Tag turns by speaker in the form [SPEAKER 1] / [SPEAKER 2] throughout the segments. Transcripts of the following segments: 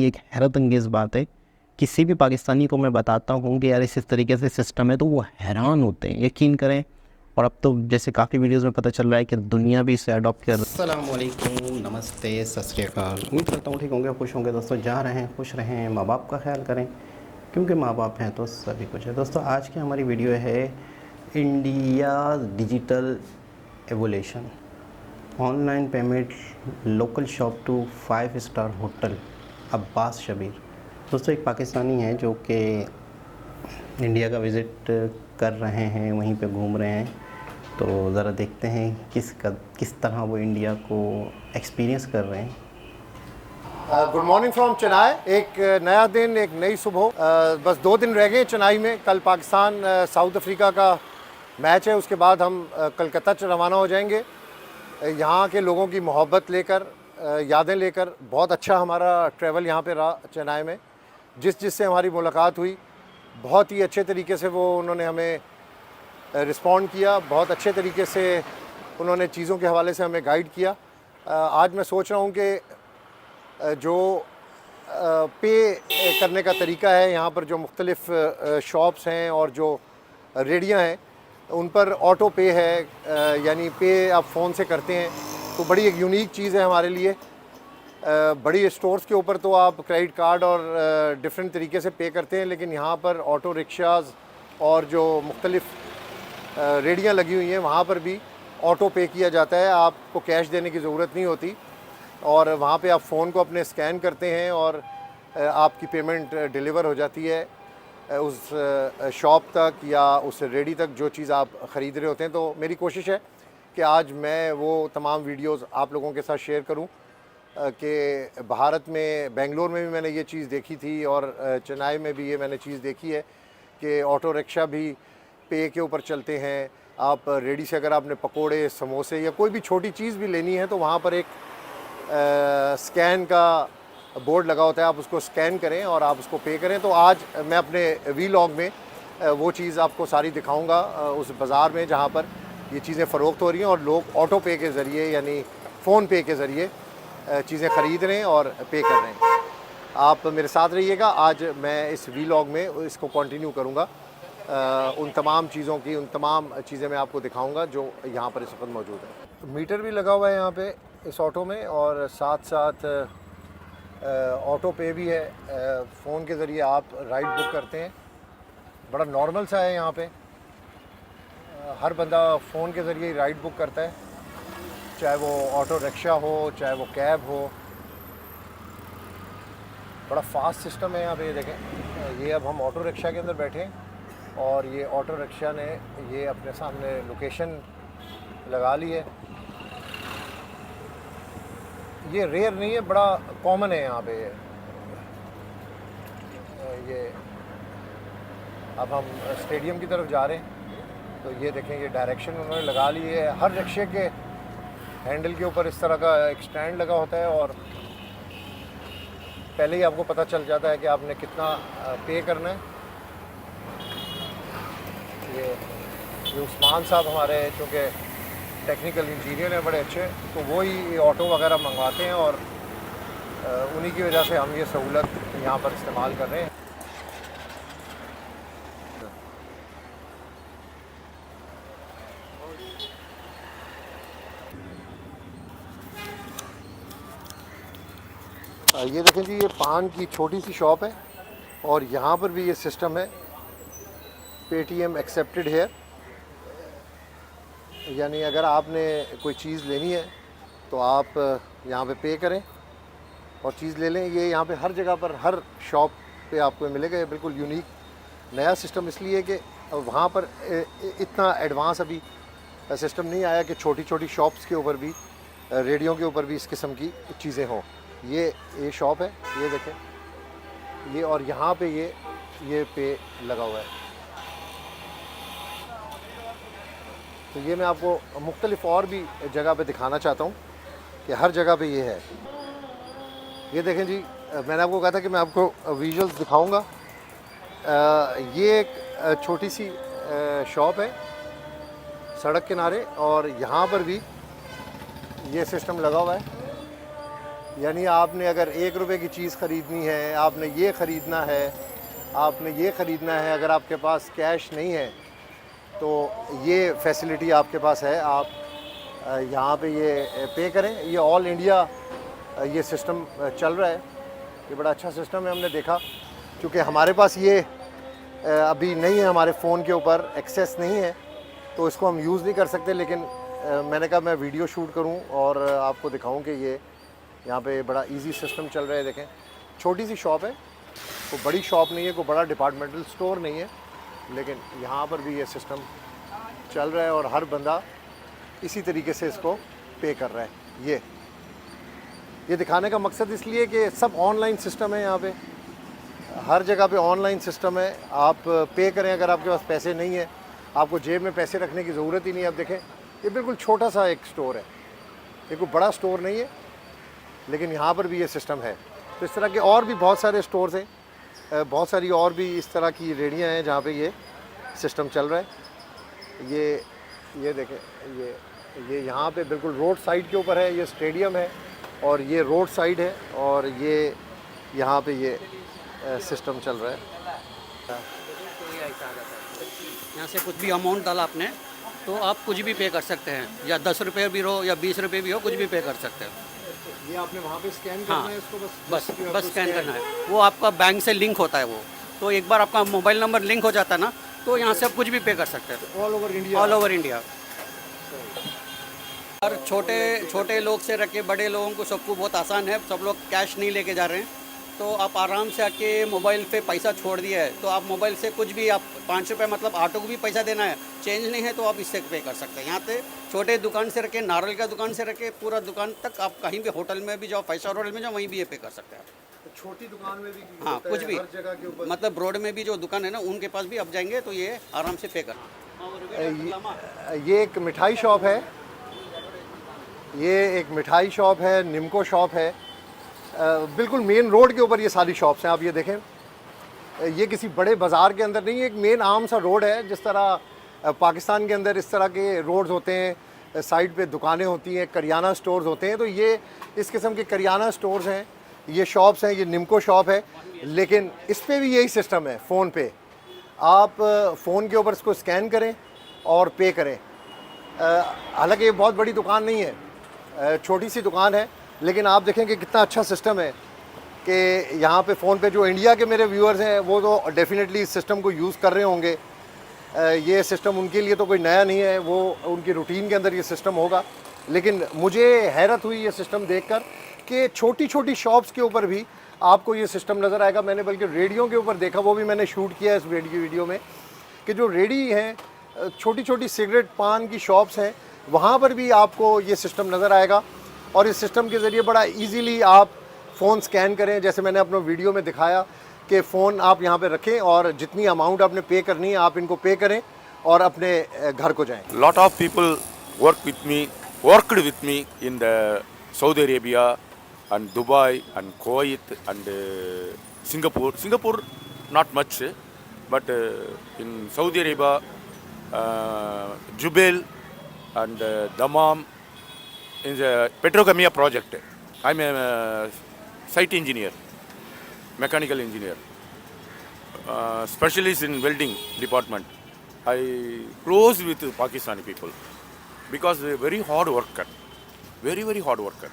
[SPEAKER 1] ये एक हैरत अंगेज़ बात है। किसी भी पाकिस्तानी को मैं बताता हूँ कि यार इस तरीके से सिस्टम है तो वो हैरान होते हैं, यकीन करें। और अब तो जैसे काफ़ी वीडियोस में पता चल रहा है कि दुनिया भी इसे अडॉप्ट कर। अस्सलाम वालेकुम, नमस्ते, सत श्री अकाल। उम्मीद करता हूँ ठीक होंगे, खुश होंगे। दोस्तों जा रहे हैं, खुश रहें, माँ बाप का ख्याल करें, क्योंकि माँ बाप हैं तो सभी कुछ है। दोस्तों आज की हमारी वीडियो है India digital evolution, online payment, local shop to 5 star hotel. Abbas Shabbir दोस्तों एक पाकिस्तानी है जो कि इंडिया का विज़िट कर रहे हैं, वहीं पे घूम रहे हैं। तो ज़रा देखते हैं किस तरह वो इंडिया को एक्सपीरियंस कर रहे हैं।
[SPEAKER 2] Good morning from Chennai. एक नया दिन, एक नई सुबह। बस 2 दिन रह गए चेन्नई में। कल पाकिस्तान साउथ अफ्रीका का मैच है, उसके बाद हम कलकत्ता रवाना हो जाएंगे। यहाँ के लोगों की मोहब्बत लेकर, यादें लेकर बहुत अच्छा हमारा ट्रैवल यहाँ पे रहा चेन्नई में। जिससे हमारी मुलाकात हुई, बहुत ही अच्छे तरीके से उन्होंने हमें रिस्पॉन्ड किया, बहुत अच्छे तरीके से उन्होंने चीज़ों के हवाले से हमें गाइड किया। आज मैं सोच रहा हूँ कि जो पे करने का तरीका है यहाँ पर, जो मुख्तलिफ़ शॉप्स हैं और जो रेडियाँ हैं, उन पर ऑटो पे है, यानी पे आप फ़ोन से करते हैं, तो बड़ी एक यूनिक चीज़ है हमारे लिए। बड़ी स्टोर्स के ऊपर तो आप क्रेडिट कार्ड और डिफरेंट तरीके से पे करते हैं, लेकिन यहाँ पर ऑटो रिक्शाज़ और जो मुख्तलिफ़ रेडियाँ लगी हुई हैं, वहाँ पर भी ऑटो पे किया जाता है। आपको कैश देने की ज़रूरत नहीं होती, और वहाँ पे आप फ़ोन को अपने स्कैन करते हैं और आपकी पेमेंट डिलीवर हो जाती है उस शॉप तक या उस रेडी तक, जो चीज़ आप ख़रीद रहे होते हैं। तो मेरी कोशिश है कि आज मैं वो तमाम वीडियोज़ आप लोगों के साथ शेयर करूँ कि भारत में, बेंगलोर में भी मैंने ये चीज़ देखी थी और चेन्नई में भी ये मैंने चीज़ देखी है कि ऑटो रिक्शा भी पे के ऊपर चलते हैं। आप रेडी से अगर आपने पकोड़े, समोसे या कोई भी छोटी चीज़ भी लेनी है, तो वहाँ पर एक स्कैन का बोर्ड लगा होता है, आप उसको स्कैन करें और आप उसको पे करें। तो आज मैं अपने वीलॉग में वो चीज़ आपको सारी दिखाऊंगा, उस बाज़ार में जहाँ पर ये चीज़ें फ़रोख्त हो रही हैं और लोग ऑटो पे के ज़रिए यानी फ़ोन पे के ज़रिए चीज़ें ख़रीद रहे हैं और पे कर रहे हैं। आप मेरे साथ रहिएगा। आज मैं इस वीलॉग में इसको कंटिन्यू करूँगा, उन तमाम चीज़ों की, उन तमाम चीज़ें मैं आपको दिखाऊंगा जो यहाँ पर इस वक्त मौजूद है। मीटर भी लगा हुआ है यहाँ पे इस ऑटो में, और साथ साथ ऑटो पे भी है। फ़ोन के ज़रिए आप राइड बुक करते हैं, बड़ा नॉर्मल सा है यहाँ पे। हर बंदा फ़ोन के ज़रिए राइड बुक करता है, चाहे वो ऑटो रिक्शा हो, चाहे वो कैब हो। बड़ा फास्ट सिस्टम है यहाँ पे। ये देखें, ये अब हम ऑटो रिक्शा के अंदर बैठे हैं और ये ऑटो रिक्शा ने ये अपने सामने लोकेशन लगा ली है। ये रेयर नहीं है, बड़ा कॉमन है यहाँ पे ये। अब हम स्टेडियम की तरफ जा रहे हैं, तो ये देखें, ये डायरेक्शन उन्होंने लगा ली है। हर रिक्शे के हैंडल के ऊपर इस तरह का एक स्टैंड लगा होता है और पहले ही आपको पता चल जाता है कि आपने कितना पे करना है। ये उस्मान साहब हमारे, चूँकि टेक्निकल इंजीनियर हैं बड़े अच्छे, तो वो ही ऑटो वगैरह मंगवाते हैं और उन्हीं की वजह से हम ये सहूलत यहाँ पर इस्तेमाल कर रहे हैं। ये देखें जी, ये पान की छोटी सी शॉप है और यहाँ पर भी ये सिस्टम है, पेटीएम एक्सेप्टेड हेयर। यानी अगर आपने कोई चीज़ लेनी है तो आप यहाँ पे करें और चीज़ ले लें। ये यहाँ पे हर जगह पर, हर शॉप पे आपको मिलेगा। ये बिल्कुल यूनिक नया सिस्टम इसलिए कि वहाँ पर इतना एडवांस अभी सिस्टम नहीं आया कि छोटी छोटी शॉप्स के ऊपर भी, रेडियो के ऊपर भी इस किस्म की चीज़ें हों। ये शॉप है, ये देखें ये, और यहाँ पे ये पे लगा हुआ है। तो ये मैं आपको मुख्तलिफ़ और भी जगह पे दिखाना चाहता हूँ कि हर जगह पे ये है। ये देखें जी, मैंने आपको कहा था कि मैं आपको विजुअल्स दिखाऊंगा। ये एक छोटी सी शॉप है सड़क किनारे, और यहाँ पर भी ये सिस्टम लगा हुआ है। यानी आपने अगर 1 रुपए की चीज़ ख़रीदनी है, आपने ये ख़रीदना है, आपने ये ख़रीदना है, अगर आपके पास कैश नहीं है तो ये फैसिलिटी आपके पास है। आप यहाँ पे ये पे करें। ये ऑल इंडिया ये सिस्टम चल रहा है। ये बड़ा अच्छा सिस्टम है, हमने देखा। क्योंकि हमारे पास ये अभी नहीं है, हमारे फ़ोन के ऊपर एक्सेस नहीं है, तो इसको हम यूज़ नहीं कर सकते। लेकिन मैंने कहा मैं वीडियो शूट करूं और आपको दिखाऊं कि ये यहाँ पे बड़ा इजी सिस्टम चल रहा है। देखें, छोटी सी शॉप है, कोई बड़ी शॉप नहीं है, कोई बड़ा डिपार्टमेंटल स्टोर नहीं है, लेकिन यहाँ पर भी ये सिस्टम चल रहा है और हर बंदा इसी तरीके से इसको पे कर रहा है। ये दिखाने का मकसद इसलिए कि सब ऑनलाइन सिस्टम है। यहाँ पे हर जगह पे ऑनलाइन सिस्टम है। आप पे करें, अगर आपके पास पैसे नहीं है, आपको जेब में पैसे रखने की ज़रूरत ही नहीं है। अब देखें, ये बिल्कुल छोटा सा एक स्टोर है, ये कोई बड़ा स्टोर नहीं है, लेकिन यहाँ पर भी ये सिस्टम है। तो इस तरह के और भी बहुत सारे स्टोर्स हैं, बहुत सारी और भी इस तरह की रेडियाँ हैं जहाँ पे ये सिस्टम चल रहा है। ये देखें, ये यहाँ पे बिल्कुल रोड साइड के ऊपर है। ये स्टेडियम है और ये रोड साइड है और ये यहाँ पे ये सिस्टम चल रहा है।
[SPEAKER 3] यहाँ से कुछ भी अमाउंट डाला आपने तो आप कुछ भी पे कर सकते हैं, या 10 रुपये भी हो या 20 रुपये भी हो, कुछ भी पे कर सकते हैं।
[SPEAKER 2] ये आपने वहाँ पे स्कैन करना
[SPEAKER 3] हाँ,
[SPEAKER 2] है इसको,
[SPEAKER 3] बस स्कैन करना है। वो आपका बैंक से लिंक होता है वो, तो एक बार आपका मोबाइल नंबर लिंक हो जाता है ना, तो यहाँ से आप कुछ भी पे कर सकते हैं
[SPEAKER 2] all over India.
[SPEAKER 3] All over India. और छोटे लोग से रख के बड़े लोगों को सबको बहुत आसान है। सब लोग कैश नहीं लेके जा रहे हैं, तो आप आराम से आके मोबाइल पे पैसा छोड़ दिया है तो आप मोबाइल से कुछ भी, आप 5 रुपये मतलब ऑटो को भी पैसा देना है, चेंज नहीं है तो आप इससे पे कर सकते हैं। यहाँ पे छोटे दुकान से रखे, नारियल का दुकान से रखे, पूरा दुकान तक, आप कहीं भी होटल में भी जाओ, 5 स्टार होटल में जाओ, वहीं भी ये पे कर सकते हैं।
[SPEAKER 2] छोटी दुकान में भी
[SPEAKER 3] हाँ, कुछ भी,
[SPEAKER 2] हर जगह के ऊपर,
[SPEAKER 3] मतलब रोड में भी जो दुकान है ना, उनके पास भी आप जाएंगे तो ये आराम से पे करना।
[SPEAKER 2] ये एक मिठाई शॉप है, ये एक मिठाई शॉप है, निम्को शॉप है। बिल्कुल मेन रोड के ऊपर ये सारी शॉप्स हैं। आप ये देखें, ये किसी बड़े बाज़ार के अंदर नहीं है, एक मेन आम सा रोड है। जिस तरह पाकिस्तान के अंदर इस तरह के रोड्स होते हैं, साइड पे दुकानें होती हैं, करियाना स्टोर्स होते हैं, तो ये इस किस्म के करियाना स्टोर्स हैं, ये शॉप्स हैं। ये निम्को शॉप है, लेकिन इस पर भी यही सिस्टम है। फ़ोन पे आप फ़ोन के ऊपर इसको स्कैन करें और पे करें। हालांकि ये बहुत बड़ी दुकान नहीं है, छोटी सी दुकान है, लेकिन आप देखें कि कितना अच्छा सिस्टम है कि यहाँ पे फ़ोन पे जो इंडिया के मेरे व्यूअर्स हैं वो तो डेफिनेटली इस सिस्टम को यूज़ कर रहे होंगे। ये सिस्टम उनके लिए तो कोई नया नहीं है, वो उनकी रूटीन के अंदर ये सिस्टम होगा। लेकिन मुझे हैरत हुई ये सिस्टम देखकर कि छोटी छोटी शॉप्स के ऊपर भी आपको ये सिस्टम नज़र आएगा। मैंने बल्कि रेडियो के ऊपर देखा, वो भी मैंने शूट किया इस वीडियो में, कि जो रेडी हैं, छोटी छोटी सिगरेट पान की शॉप्स हैं, वहाँ पर भी आपको ये सिस्टम नज़र आएगा। और इस सिस्टम के ज़रिए बड़ा इजीली आप फ़ोन स्कैन करें, जैसे मैंने अपने वीडियो में दिखाया कि फ़ोन आप यहाँ पे रखें और जितनी अमाउंट आपने पे करनी है आप इनको पे करें और अपने घर को जाएं।
[SPEAKER 4] Lot of people worked with me in the Saudi Arabia and Dubai and Kuwait and Singapore. Singapore not much, but in Saudi Arabia, Jubail and Dammam in the Petrochem project. I'm a site engineer, mechanical engineer, specialist in welding department. I close with Pakistani people because they're very hard worker, very hard worker,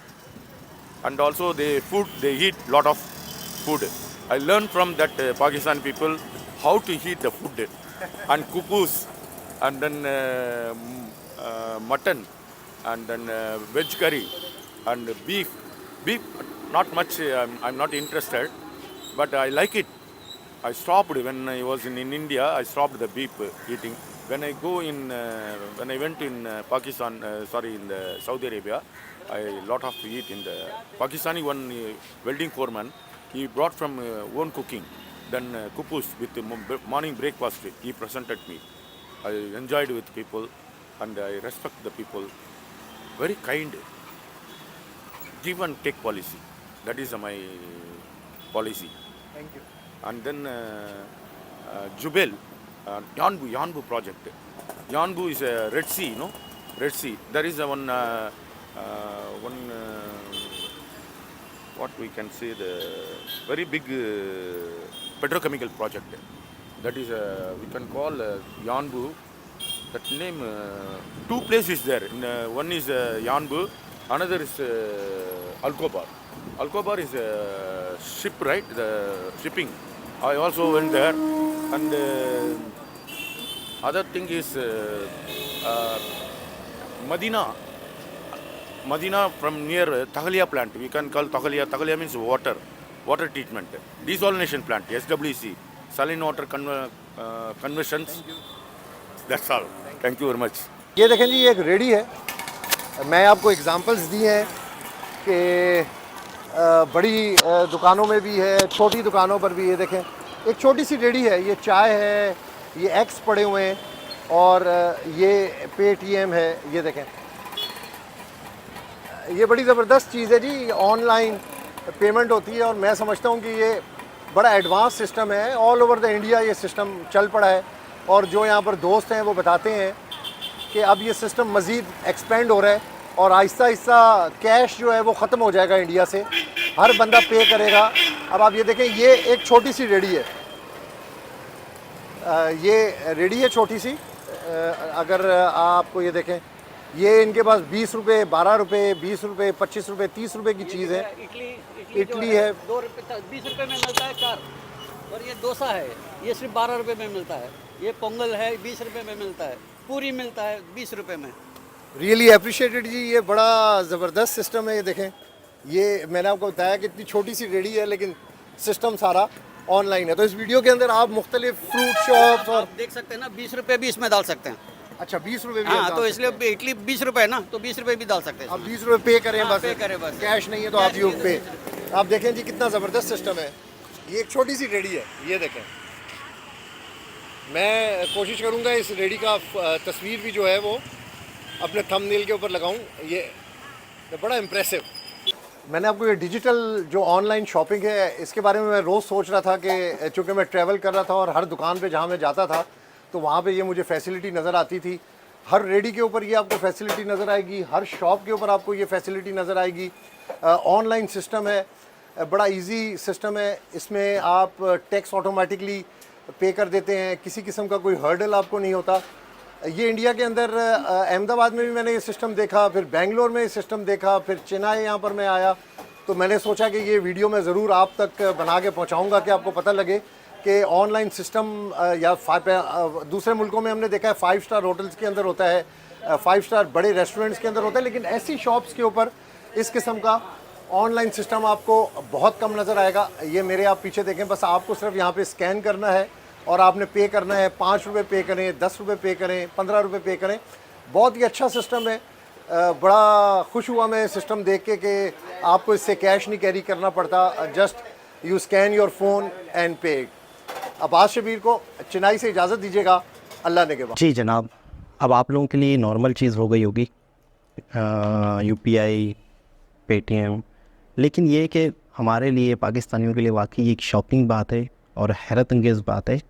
[SPEAKER 4] and also they eat lot of food. I learned from that Pakistani people how to eat the food and kupus and then mutton and then veg curry and beef. Beef not much. I'm not interested, but I like it. I stopped when I was in India. I stopped the beef eating. When I went in Pakistan, in the Saudi Arabia, I lot of eat in the Pakistani one welding foreman. He brought from own cooking. Then kupus with morning breakfast. He presented me. I enjoyed with people, and I respect the people. Very kind. Give and take policy. That is my policy.
[SPEAKER 2] Thank you.
[SPEAKER 4] And then Jubail, Yanbu project. Yanbu is a Red Sea, Red Sea. There is one what we can say, the very big petrochemical project. That is, we can call Yanbu. That name, two places there. One is Yanbu, another is Alcobar. Alcobar is a ship, right? The shipping. I also went there, and other thing is Madina. Madina from near Tagalia plant. We can call Tagalia. Tagalia means water treatment. Desalination plant, SWC, saline water conversions. That's all. Thank you very much.
[SPEAKER 2] ये देखें जी, ये एक ready है। मैं आपको examples दिए हैं कि बड़ी दुकानों में भी है, छोटी दुकानों पर भी। ये देखें, एक छोटी सी रेडी है, ये चाय है, ये एग्स पड़े हुए हैं, और ये पेटीएम है। ये देखें, ये बड़ी ज़बरदस्त चीज़ है जी। ऑनलाइन पेमेंट होती है, और मैं समझता हूँ कि ये बड़ा एडवांस सिस्टम है। ऑल ओवर द इंडिया ये सिस्टम चल पड़ा है, और जो यहाँ पर दोस्त हैं वो बताते हैं कि अब ये सिस्टम मज़ीद एक्सपेंड हो रहा है, और आहिस्ता आहिस्ता कैश जो है वो ख़त्म हो जाएगा इंडिया से। हर बंदा पे करेगा। अब आप ये देखें, ये एक छोटी सी रेडी है, ये रेडी है छोटी सी। अगर आपको ये देखें, ये इनके पास 20 रुपये, 12 रुपये, 20 रुपये, 25 रुपये, 30 रुपये की चीज़ है। इडली है
[SPEAKER 3] 2 रुपये 20 रुपये में मिलता है 4, और ये डोसा है, ये सिर्फ 12 रुपये में मिलता है। ये पोंगल है, 20 रुपये में मिलता है। पूरी मिलता है 20 रुपये में।
[SPEAKER 2] रियली अप्रिशिएटेड जी, ये बड़ा ज़बरदस्त सिस्टम है। ये देखें, ये मैंने आपको बताया कि इतनी छोटी सी रेडी है, लेकिन सिस्टम सारा ऑनलाइन है। तो इस वीडियो के अंदर आप मुख्तलिफ फ्रूट शॉप्स और
[SPEAKER 3] आप देख सकते हैं ना, 20 रुपये भी इसमें डाल सकते हैं।
[SPEAKER 2] अच्छा, 20 रुपये भी
[SPEAKER 3] हाँ,
[SPEAKER 2] आप
[SPEAKER 3] तो
[SPEAKER 2] डाल
[SPEAKER 3] इसलिए
[SPEAKER 2] सकते
[SPEAKER 3] इडली 20 रुपये है ना, तो 20 रुपये भी डाल सकते हैं
[SPEAKER 2] हैं। आप
[SPEAKER 3] इसमें।
[SPEAKER 2] 20 रुपये पे करें,
[SPEAKER 3] हाँ,
[SPEAKER 2] बस
[SPEAKER 3] पे करें बस।
[SPEAKER 2] कैश नहीं है तो आप यू पे। आप देखें जी, कितना ज़बरदस्त सिस्टम है। ये एक छोटी सी रेडी है, ये देखें। मैं कोशिश करूँगा इस रेडी का तस्वीर भी जो है वो अपने थंबनेल के ऊपर लगाऊं। ये बड़ा इम्प्रेसिव। मैंने आपको ये डिजिटल जो ऑनलाइन शॉपिंग है, इसके बारे में मैं रोज़ सोच रहा था कि चूँकि मैं ट्रैवल कर रहा था, और हर दुकान पे जहाँ मैं जाता था तो वहाँ पे ये मुझे फैसिलिटी नज़र आती थी। हर रेडी के ऊपर ये आपको फैसिलिटी नज़र आएगी, हर शॉप के ऊपर आपको ये फैसिलिटी नज़र आएगी। ऑनलाइन सिस्टम है, बड़ा इजी सिस्टम है। इसमें आप टैक्स ऑटोमेटिकली पे कर देते हैं, किसी किस्म का कोई हर्डल आपको नहीं होता। ये इंडिया के अंदर अहमदाबाद में भी मैंने ये सिस्टम देखा, फिर बेंगलोर में ये सिस्टम देखा, फिर चेन्नई यहाँ पर मैं आया, तो मैंने सोचा कि ये वीडियो मैं ज़रूर आप तक बना के पहुँचाऊँगा कि आपको पता लगे कि ऑनलाइन सिस्टम या दूसरे मुल्कों में हमने देखा है 5 स्टार होटल्स के अंदर होता है, 5 स्टार बड़े रेस्टोरेंट्स के अंदर होता है, लेकिन ऐसी शॉप्स के ऊपर इस किस्म का ऑनलाइन सिस्टम आपको बहुत कम नज़र आएगा। ये मेरे आप पीछे देखें, बस आपको सिर्फ यहाँ पे स्कैन करना है और आपने पे करना है। 5 रुपये पे करें, 10 रुपये पे करें, 15 रुपये पे करें। बहुत ही अच्छा सिस्टम है। बड़ा खुश हुआ मैं सिस्टम देख के कि आपको इससे कैश नहीं कैरी करना पड़ता, just you scan your phone and पे। अब्बास शबीर को चेन्नई से इजाज़त दीजिएगा, अल्लाह ने के बाद।
[SPEAKER 1] जी जनाब, अब आप लोगों के लिए नॉर्मल चीज़ हो गई होगी UPI, पेटीएम, लेकिन ये कि हमारे लिए पाकिस्तानियों के लिए वाकई एक शॉकिंग बात है और हैरत अंगेज़ बात है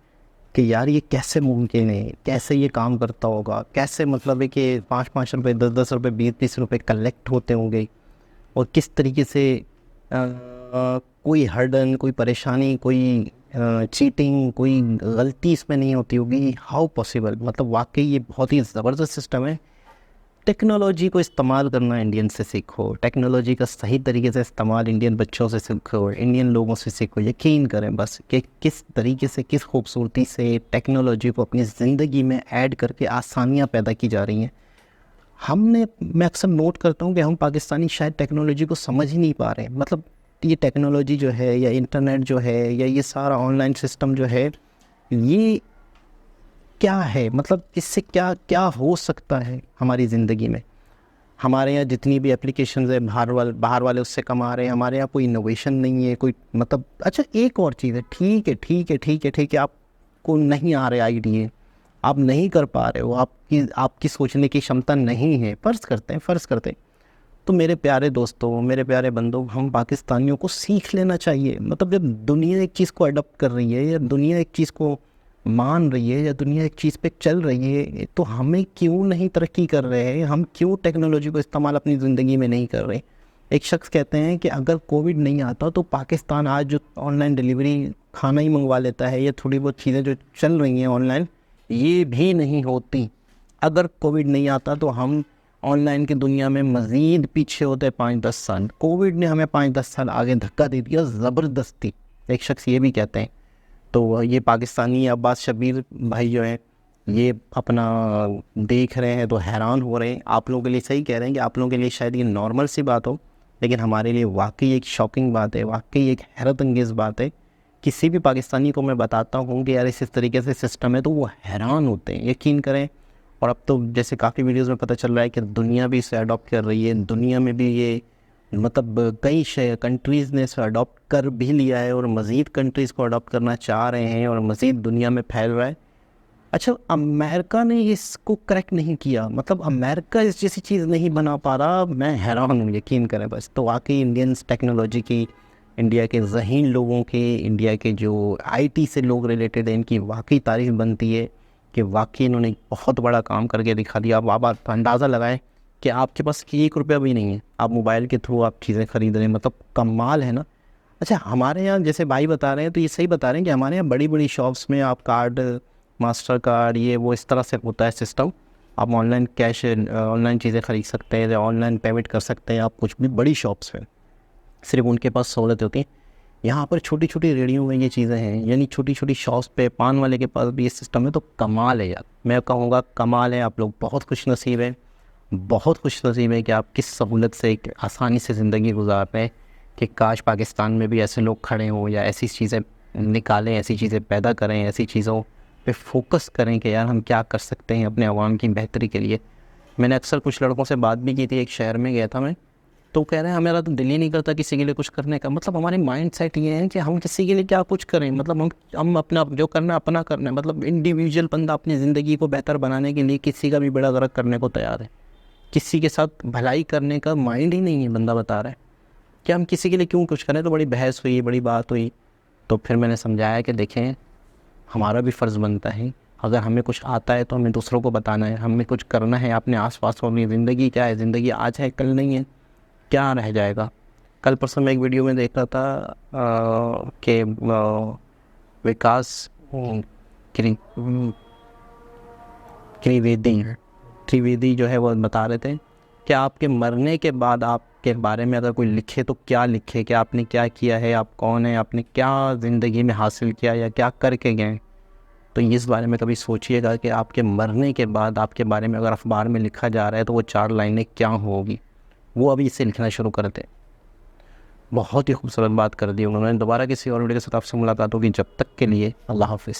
[SPEAKER 1] कि यार ये कैसे मुमकिन है, कैसे ये काम करता होगा, कैसे मतलब है कि 5-5 रुपये, 10-10 रुपये, 20-20 रुपये कलेक्ट होते होंगे, और किस तरीके से कोई हर्डन, कोई परेशानी, कोई चीटिंग, कोई गलती इसमें नहीं होती होगी। हाउ पॉसिबल, मतलब वाकई ये बहुत ही ज़बरदस्त सिस्टम है। टेक्नोलॉजी को इस्तेमाल करना इंडियन से सीखो, टेक्नोलॉजी का सही तरीके से इस्तेमाल इंडियन बच्चों से सीखो, इंडियन लोगों से सीखो। यकीन करें बस कि किस तरीके से, किस खूबसूरती से टेक्नोलॉजी को अपनी ज़िंदगी में ऐड करके आसानियाँ पैदा की जा रही हैं। मैं अक्सर नोट करता हूँ कि हम पाकिस्तानी शायद टेक्नोलॉजी को समझ ही नहीं पा रहे हैं। मतलब ये टेक्नोलॉजी जो है, या इंटरनेट जो है, या ये सारा ऑनलाइन सिस्टम जो है, ये क्या है, मतलब इससे क्या क्या हो सकता है हमारी ज़िंदगी में। हमारे यहाँ जितनी भी एप्लीकेशंस है, बाहर वाले उससे कमा रहे हैं, हमारे यहाँ कोई इनोवेशन नहीं है, कोई मतलब। अच्छा, एक और चीज़ है, ठीक है, आपको नहीं आ रहे आइडिया, आप नहीं कर पा रहे हो, आपकी सोचने की क्षमता नहीं है, फ़र्ज़ करते हैं तो मेरे प्यारे दोस्तों, मेरे प्यारे बंदों, हम पाकिस्तानियों को सीख लेना चाहिए। मतलब जब दुनिया एक चीज़ को अडॉप्ट कर रही है, या दुनिया एक चीज़ को मान रही है, या दुनिया एक चीज़ पे चल रही है, तो हमें क्यों नहीं तरक्की कर रहे हैं, हम क्यों टेक्नोलॉजी को इस्तेमाल अपनी ज़िंदगी में नहीं कर रहे। एक शख्स कहते हैं कि अगर कोविड नहीं आता तो पाकिस्तान आज जो ऑनलाइन डिलीवरी खाना ही मंगवा लेता है, या थोड़ी बहुत चीज़ें जो चल रही हैं ऑनलाइन, ये भी नहीं होती। अगर कोविड नहीं आता तो हम ऑनलाइन की दुनिया में मज़ीद पीछे होते 5-10 साल। कोविड ने हमें 5-10 साल आगे धक्का दे दिया ज़बरदस्ती, एक शख्स ये भी कहते हैं। तो ये पाकिस्तानी अब्बास शब्बीर भाई जो हैं ये अपना देख रहे हैं तो हैरान हो रहे हैं। आप लोगों के लिए सही कह रहे हैं कि आप लोगों के लिए शायद ये नॉर्मल सी बात हो, लेकिन हमारे लिए वाकई एक शॉकिंग बात है, वाकई एक हैरत अंगेज़ बात है। किसी भी पाकिस्तानी को मैं बताता हूँ कि यार इस तरीके से सिस्टम है तो वो हैरान होते हैं, यकीन करें। और अब तो जैसे काफ़ी वीडियोज़ में पता चल रहा है कि दुनिया भी इसे अडॉप्ट कर रही है, दुनिया में भी ये मतलब कई कंट्रीज़ ने इसे अडॉप्ट कर भी लिया है और मज़ीद कंट्रीज़ को अडॉप्ट करना चाह रहे हैं और मज़ीद दुनिया में फैल रहा है। अच्छा, अमेरिका ने इसको करेक्ट नहीं किया, मतलब अमेरिका इस जैसी चीज़ नहीं बना पा रहा, मैं हैरान हूँ, यकीन करें बस। तो वाकई इंडियंस टेक्नोलॉजी की, इंडिया के ज़हीन लोगों के, इंडिया के जो आईटी से लोग रिलेटेड हैं, इनकी वाकई तारीफ़ बनती है कि वाकई इन्होंने बहुत बड़ा काम करके दिखा दिया। अब आप अंदाज़ा लगाएं कि आपके पास 1 रुपया भी नहीं है, आप मोबाइल के थ्रू आप चीज़ें ख़रीद रहे हैं, मतलब कमाल है ना। अच्छा, हमारे यहाँ जैसे भाई बता रहे हैं तो ये सही बता रहे हैं कि हमारे यहाँ बड़ी बड़ी शॉप्स में आप कार्ड, मास्टर कार्ड, ये वो इस तरह से होता है सिस्टम। आप ऑनलाइन कैश, ऑनलाइन चीज़ें ख़रीद सकते हैं या ऑनलाइन पेमेंट कर सकते हैं आप कुछ भी बड़ी शॉप्स में, सिर्फ उनके पास सहूलत होती है। यहाँ पर छोटी छोटी रेडियो में ये चीज़ें हैं, यानी छोटी छोटी शॉप्स पे पान वाले के पास भी ये सिस्टम है। तो कमाल है यार, मैं कहूँगा कमाल है। आप लोग बहुत खुश नसीब हैं, बहुत खुश नसीब है कि आप किस सहूलत से एक आसानी से ज़िंदगी गुजार रहे हैं। कि काश पाकिस्तान में भी ऐसे लोग खड़े हों या ऐसी चीज़ें निकालें, ऐसी चीज़ें पैदा करें, ऐसी चीज़ों पे फोकस करें कि यार हम क्या कर सकते हैं अपने आवाम की बेहतरी के लिए। मैंने अक्सर कुछ लड़कों से बात भी की थी, एक शहर में गया था मैं, तो कह रहे हैं हमारा तो दिल ही नहीं करता किसी के लिए कुछ करने का। मतलब हमारे माइंड सेट ये है कि हम किसी के लिए क्या कुछ करें, मतलब हम अपना जो करना है अपना करना है। मतलब इंडिविजुअल बंदा अपनी ज़िंदगी को बेहतर बनाने के लिए किसी का भी बेड़ा गर्क करने को तैयार है, किसी के साथ भलाई करने का माइंड ही नहीं है। बंदा बता रहा है कि हम किसी के लिए क्यों कुछ करें। तो बड़ी बहस हुई, बड़ी बात हुई। तो फिर मैंने समझाया कि देखें, हमारा भी फ़र्ज़ बनता है, अगर हमें कुछ आता है तो हमें दूसरों को बताना है, हमें कुछ करना है अपने आसपास। अपनी ज़िंदगी क्या है, ज़िंदगी आज है कल नहीं है, क्या रह जाएगा। कल परसों मैं एक वीडियो में देख रहा था कि विकास त्रिवेदी जो है वो बता रहे थे कि आपके मरने के बाद आपके बारे में अगर कोई लिखे तो क्या लिखे, कि आपने क्या किया है, आप कौन है, आपने क्या ज़िंदगी में हासिल किया या क्या करके गए। तो इस बारे में कभी सोचिएगा कि आपके मरने के बाद आपके बारे में अगर अखबार में लिखा जा रहा है तो वो 4 लाइनें क्या होगी। वो अभी इससे लिखना शुरू करते। बहुत ही खूबसूरत बात कर दी उन्होंने। दोबारा किसी और वीडियो के साथ आपसे मुलाकात होगी, जब तक के लिए अल्लाह हाफ़िज़।